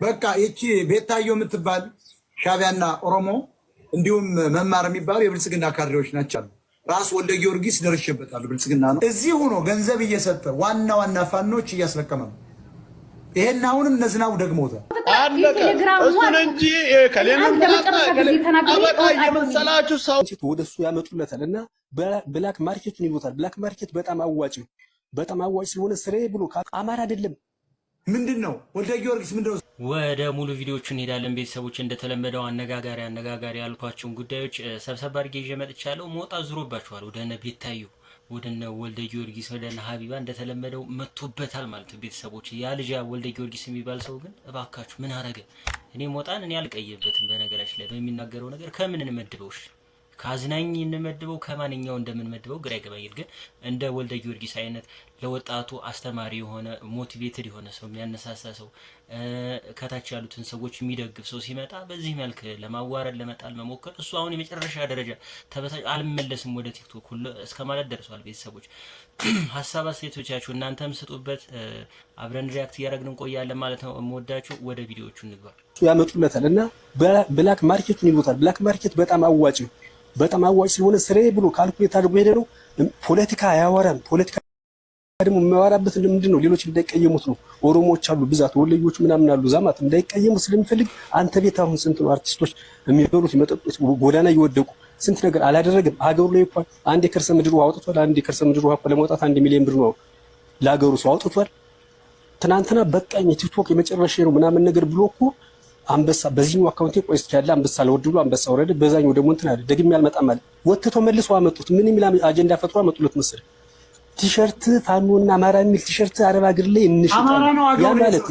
በቃ እቺ ቤታዮ የምትባል ሻቢያና ኦሮሞ እንዲሁም መማር የሚባሉ የብልጽግና ካድሬዎች ናቸው። ራስ ወልደ ጊዮርጊስ ደርሼበታል። ብልጽግና ነው እዚህ ሆኖ ገንዘብ እየሰጠ ዋና ዋና ፋኖች እያስለቀመ ነው። ይሄን አሁንም ነዝናው ደግሞታል። አለቀ እሱን እንጂ ከሌለም አበቃ የመሰላችሁ ሰው ወደሱ ያመጡለታልና ብላክ ማርኬቱን ይሉታል። ብላክ ማርኬት በጣም አዋጭ ነው። በጣም አዋጭ ስለሆነ ስሬ ብሎ አማራ አይደለም ምንድነው ወልደ ጊዮርጊስ ምንድነው? ወደ ሙሉ ቪዲዮቹ እንሄዳለን። ቤተሰቦች እንደተለመደው አነጋጋሪ ያልኳቸውን ጉዳዮች ሰብሰብ አድርጌ ይዤ መጥቻለሁ። ሞጣ ዙሮባችኋል። ወደ እነ ቤታዩ ወደ እነ ወልደ ጊዮርጊስ ወደ እነ ሀቢባ እንደተለመደው መጥቶበታል ማለት ነው። ቤተሰቦች ያ ልጅ ወልደ ጊዮርጊስ የሚባል ሰው ግን እባካችሁ ምን አረገ? እኔ ሞጣን እኔ አልቀየበትም። በነገራችን ላይ በሚናገረው ነገር ከምን እንመድበውሽ ካዝናኝ እንመድበው ከማንኛው እንደምንመድበው ግራ ይገባኛል። ግን እንደ ወልደ ጊዮርጊስ አይነት ለወጣቱ አስተማሪ የሆነ ሞቲቬትድ የሆነ ሰው የሚያነሳሳ ሰው ከታች ያሉትን ሰዎች የሚደግፍ ሰው ሲመጣ በዚህ መልክ ለማዋረድ ለመጣል መሞከር እሱ አሁን የመጨረሻ ደረጃ ተበታች አልመለስም ወደ ቲክቶክ ሁሉ እስከማለት ደርሷል። ቤተሰቦች ሀሳብ አስተያየቶቻችሁ እናንተም ስጡበት። አብረን ሪያክት እያደረግን እንቆያለን ማለት ነው። የምወዳችሁ ወደ ቪዲዮቹ እንግባ። ያመጡለታልና ብላክ ማርኬቱን ይሉታል። ብላክ ማርኬት በጣም አዋጭ ነው። በጣም አዋጭ ስለሆነ ስሬ ብሎ ካልኩሌት አድርጎ ሄደ ነው። ፖለቲካ አያወራም። ፖለቲካ ደግሞ የሚያወራበት ምንድን ነው? ሌሎች እንዳይቀየሙት ነው። ኦሮሞዎች አሉ ብዛት፣ ወለዮች ምናምን አሉ ዛማት እንዳይቀየሙት ስለሚፈልግ አንተ ቤት አሁን ስንት ነው አርቲስቶች የሚበሉት የሚጠጡት ጎዳና እየወደቁ ስንት ነገር አላደረገም። ሀገሩ ላይ እንኳን አንድ የከርሰ ምድር ውሃ አውጥቷል። አንድ የከርሰ ምድር ውሃ ለማውጣት 1 ሚሊዮን ብር ነው ለሀገሩ ሰው አውጥቷል። ትናንትና በቃኝ ቲክቶክ የመጨረሻ ነው ምናምን ነገር ብሎ እኮ አንበሳ በዚህኛው አካውንቴ ቆይስ ያለ አንበሳ ለወድሉ አንበሳ ወረደ። በዛኛው ደግሞ እንትን አለ ደግሜ ያልመጣም ማለት ወጥቶ መልሶ አመጡት። ምን የሚል አጀንዳ ፈጥሮ አመጡለት መሰለህ? ቲሸርት ፋኖና አማራ የሚል ቲሸርት አረብ አገር ላይ እንሽጣለን። ያ ማለት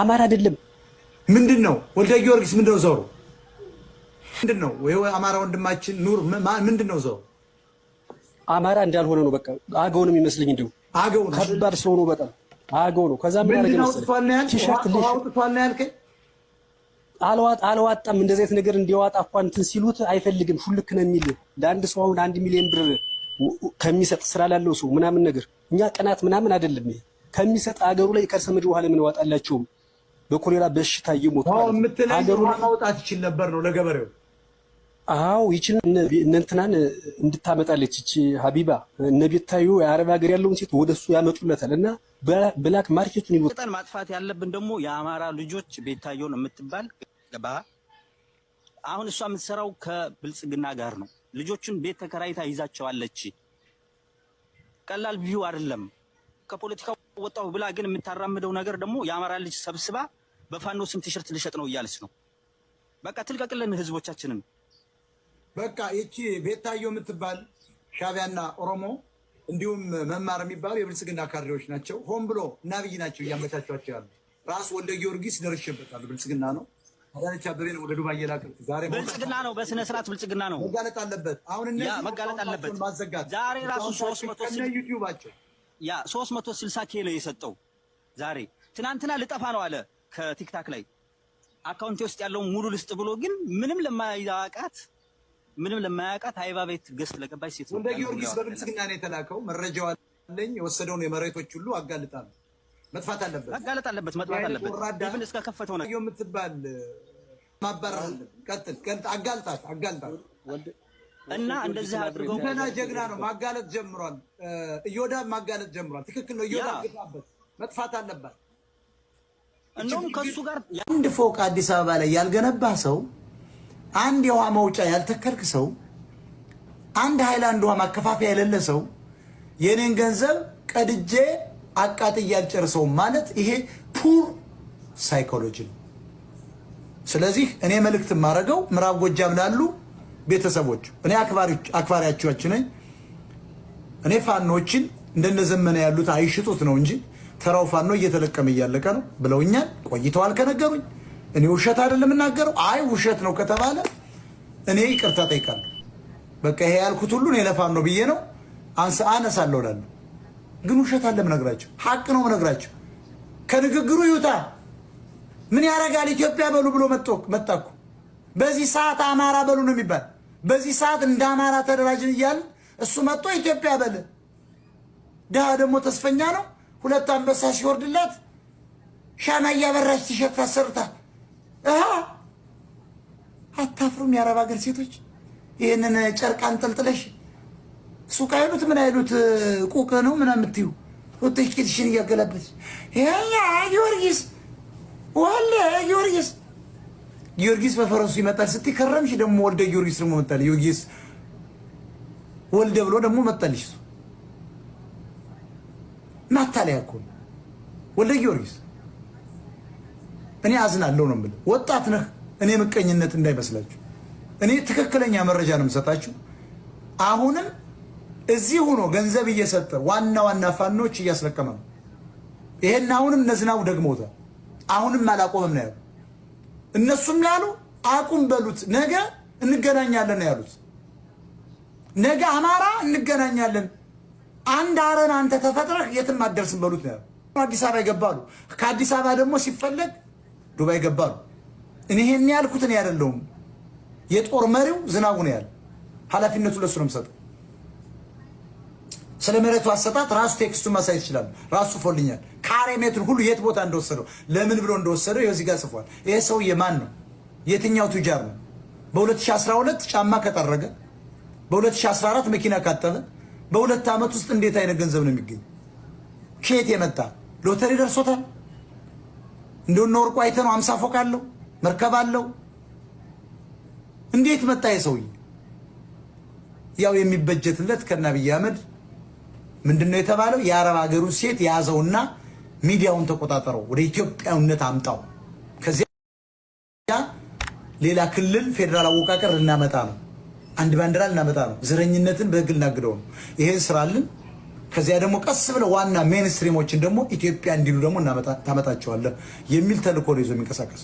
አማራ አይደለም። ምንድነው ወልደ ጊዮርጊስ ምንድነው ዘሩ? ምንድነው ወይ አማራ ወንድማችን ኑር ምንድነው ዘሩ? አማራ እንዳልሆነ ነው በቃ አገው ነው የሚመስለኝ። እንደው አገው ነው ከባድ ሰው ነው በጣም አገው ነው። ከዛ ምን አደረገ መሰለህ? ቲሸርት አውጥቷል ነው ያልከኝ? አልዋጣም። እንደዚህ አይነት ነገር እንዲያዋጣ እንኳን እንትን ሲሉት አይፈልግም። ሹልክ ነው የሚል ለአንድ ሰው አሁን 1 ሚሊዮን ብር ከሚሰጥ ስራ ላለው ሰው ምናምን ነገር እኛ ቀናት ምናምን አይደለም። ይሄ ከሚሰጥ አገሩ ላይ ከርሰ ምድር ውሃ ለምን ዋጣላቸው? በኮሌራ በሽታ እየሞቱ አገሩ ማውጣት ይችል ነበር ነው ለገበሬው። አዎ ይችል እንትናን እንድታመጣለች እቺ ሀቢባ እነ ቤታዩ የአረብ ሀገር ያለውን ሴት ወደሱ ያመጡለታልና ብላክ ማርኬቱን ይሉታል። ማጥፋት ያለብን ደግሞ የአማራ ልጆች ቤታየውን የምትባል ገባ። አሁን እሷ የምትሰራው ከብልጽግና ጋር ነው። ልጆቹን ቤት ተከራይታ ይዛቸዋለች። ቀላል ቪው አይደለም። ከፖለቲካው ወጣው ብላ ግን የምታራምደው ነገር ደግሞ የአማራ ልጅ ሰብስባ በፋኖ ስም ቲሸርት ልሸጥ ነው እያለች ነው። በቃ ትልቀቅልን ህዝቦቻችንን። በቃ እቺ ቤታዮ የምትባል ሻቢያና ኦሮሞ እንዲሁም መማር የሚባሉ የብልጽግና ካድሬዎች ናቸው። ሆን ብሎ ናብይ ናቸው እያመቻቿቸው ያሉ። ራስ ወልደ ጊዮርጊስ ደርሼበታል። ብልጽግና ነው። አዳነች አበቤን ወደ ዱባይ የላከው ዛሬ ብልጽግና ነው። በስነ ስርዓት ብልጽግና ነው። መጋለጥ አለበት። አሁን እነዚህ መጋለጥ አለበት። ማዘጋት ዛሬ ራሱ 360 ዩቲዩባቸው 360 ኪሎ የሰጠው ዛሬ ትናንትና ልጠፋ ነው አለ ከቲክታክ ላይ አካውንቴ ውስጥ ያለው ሙሉ ልስጥ ብሎ ግን ምንም ለማያውቃት አይባ ቤት ገዝት ለገባች ሴት ወልደ ጊዮርጊስ በብልጽግና ነው የተላከው። መረጃው አለኝ። የወሰደውን የመሬቶች ሁሉ አጋልጣለሁ። መጥፋት አለበት። መጋለጥ አለበት። መጥፋት አለበት። ኢቭን እስከ ከፈተው ነው የምትባል ማባረር ቀጥል አጋልጣት እና እንደዚህ አድርገው ገና ጀግና ነው። ማጋለጥ ጀምሯል። እዮዳብ ማጋለጥ ጀምሯል። ትክክል ነው። እዮዳብ ግፋበት። መጥፋት አለበት። እንደውም ከሱ ጋር አንድ ፎቅ አዲስ አበባ ላይ ያልገነባ ሰው፣ አንድ የውሃ መውጫ ያልተከልክ ሰው፣ አንድ ሃይላንድ ውሃ ማከፋፈያ የሌለ ሰው የኔን ገንዘብ ቀድጄ አቃጥዬ አልጨርሰውም ማለት ይሄ ፑር ሳይኮሎጂ ነው። ስለዚህ እኔ መልእክት የማደርገው ምዕራብ ጎጃም ላሉ ቤተሰቦች እኔ አክባሪያችሁ ነኝ። እኔ ፋኖችን እንደነዘመነ ያሉት አይሽጡት ነው እንጂ ተራው ፋኖ እየተለቀመ እያለቀ ነው ብለውኛል። ቆይተዋል ከነገሩኝ። እኔ ውሸት አይደለም የምናገረው። አይ ውሸት ነው ከተባለ እኔ ይቅርታ ጠይቃለሁ። በቃ ይሄ ያልኩት ሁሉ እኔ ለፋኖ ብዬ ነው አነሳለሁ እላለሁ። ግን ውሸት አለ ምነግራቸው፣ ሐቅ ነው ምነግራቸው። ከንግግሩ ይውጣ። ምን ያረጋል ኢትዮጵያ በሉ ብሎ መጣኩ። በዚህ ሰዓት አማራ በሉ ነው የሚባል። በዚህ ሰዓት እንደ አማራ ተደራጅን እያልን እሱ መጥቶ ኢትዮጵያ በለ። ድሃ ደግሞ ተስፈኛ ነው። 2 አንበሳ ሲወርድላት ሻማ እያበራች ቲሸርት አሰርታ አታፍሩም? የአረብ ሀገር ሴቶች ይህንን ጨርቅ አንጠልጥለሽ ሱቅ አይሉት ምን አይሉት ቁቅ ነው ምናምን የምትዩ ወጥተሽ ቂጥሽን እያገላበች ጊዮርጊስ ወለ ጊዮርጊስ በፈረሱ ይመጣል ስትይ ከረምሽ። ደግሞ ወልደ ጊዮርጊስ ደግሞ መጣል ጊዮርጊስ ወልደ ብሎ ደግሞ መጣልሽ። ማታለያ እኮ ወልደ ጊዮርጊስ። እኔ አዝናለሁ ነው የምልህ። ወጣት ነህ። እኔ ምቀኝነት እንዳይመስላችሁ። እኔ ትክክለኛ መረጃ ነው የምሰጣችሁ። አሁንም እዚህ ሆኖ ገንዘብ እየሰጠ ዋና ፋኖች እያስለቀመ ነው። ይሄን አሁንም ነዝናው ደግሞታል። አሁንም አላቆምም ነው ያሉት። እነሱም ያሉ አቁም በሉት፣ ነገ እንገናኛለን ነው ያሉት። ነገ አማራ እንገናኛለን፣ አንድ አረን አንተ ተፈጥረህ የትም አትደርስም በሉት ነው ያሉት። አዲስ አበባ ይገባሉ። ከአዲስ አበባ ደግሞ ሲፈለግ ዱባይ ይገባሉ። እኔ ይሄን ያልኩት እኔ አይደለሁም። የጦር መሪው ዝናቡ ነው ያለ። ኃላፊነቱ ለሱ ነው የምሰጠው። ስለ መሬቱ አሰጣጥ ራሱ ቴክስቱን ማሳየት ይችላል። ራሱ ፎልኛል። ካሬ ሜትር ሁሉ የት ቦታ እንደወሰደው ለምን ብሎ እንደወሰደው ይኸው እዚህ ጋር ጽፏል። ይሄ ሰውዬ ማን ነው? የትኛው ቱጃር ነው? በ2012 ጫማ ከጠረገ፣ በ2014 መኪና ካጠበ፣ በሁለት ዓመት ውስጥ እንዴት አይነት ገንዘብ ነው የሚገኝ? ከየት የመጣ ሎተሪ ደርሶታል? እንደውነ ወርቁ አይተነው 50 ፎቅ አለው መርከብ አለው። እንዴት መጣ የሰውዬ? ያው የሚበጀትለት ከአብይ አህመድ ምንድነው የተባለው? የአረብ ሀገሩን ሴት ያዘውና ሚዲያውን ተቆጣጠረው፣ ወደ ኢትዮጵያዊነት አምጣው። ከዚያ ሌላ ክልል ፌደራል አወቃቀር ልናመጣ ነው፣ አንድ ባንዲራ ልናመጣ ነው፣ ዘረኝነትን በህግ ልናግደው ነው። ይሄን ስራልን። ከዚያ ደግሞ ቀስ ብለው ዋና ሜንስትሪሞችን ደግሞ ኢትዮጵያ እንዲሉ ደግሞ ታመጣቸዋለህ የሚል ተልእኮ ነው ይዞ የሚንቀሳቀስ።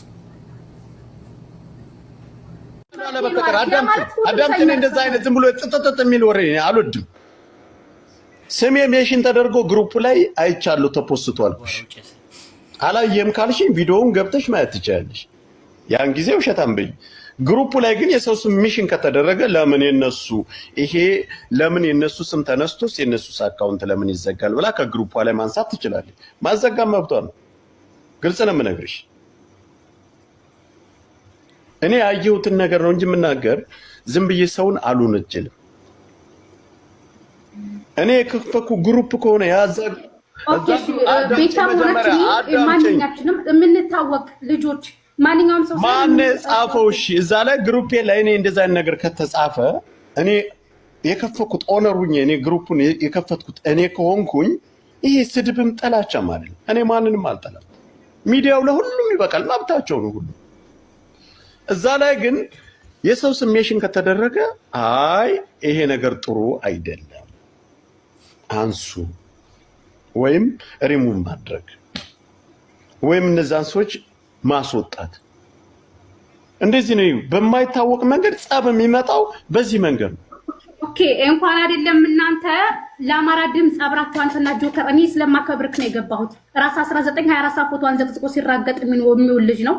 አዳምጪኝ። እንደዛ አይነት ዝም ብሎ ጥጥጥ የሚል ወሬ አልወድም። ስሜ ሜሽን ተደርጎ ግሩፕ ላይ አይቻለሁ ተፖስቷል። አላየም ካልሽኝ ቪዲዮውን ገብተሽ ማየት ትችያለሽ። ያን ጊዜ ውሸታም በይ። ግሩፕ ላይ ግን የሰው ስም ሚሽን ከተደረገ ለምን የነሱ ስም ተነስቶስ የነሱስ አካውንት ለምን ይዘጋል ብላ ከግሩፕ ላይ ማንሳት ትችላለች። ማዘጋም መብቷ ነው። ግልጽ ነው የምነግርሽ። እኔ ያየሁትን ነገር ነው እንጂ የምናገር ዝም ብዬ ሰውን አልወነጀልም። እኔ ከፈኩ ግሩፕ ከሆነ ያዛግ ማንኛችንም የምንታወቅ ልጆች ማንኛውም ሰው ማን ጻፈው? እሺ እዛ ላይ ግሩፔ ላይ እኔ እንደዛ ነገር ከተጻፈ እኔ የከፈኩት ኦነሩኝ እኔ ግሩፑን የከፈትኩት እኔ ከሆንኩኝ ይሄ ስድብም ጠላቻ ማለት ነው። እኔ ማንንም አልጠላም። ሚዲያው ለሁሉም ይበቃል፣ መብታቸው ነው ሁሉ። እዛ ላይ ግን የሰው ስሜሽን ከተደረገ አይ ይሄ ነገር ጥሩ አይደለም አንሱ ወይም ሪሙቭ ማድረግ ወይም እነዛን ሰዎች ማስወጣት። እንደዚህ ነው። በማይታወቅ መንገድ ጸብ የሚመጣው በዚህ መንገድ ነው። ኦኬ እንኳን አይደለም እናንተ ለአማራ ድምፅ አብራችሁ አንተና ጆከር እኔ ስለማከብርክ ነው የገባሁት። ራስ 19 24 ፎቶዋን ዘቅዝቆ ሲራገጥ የሚውል ልጅ ነው።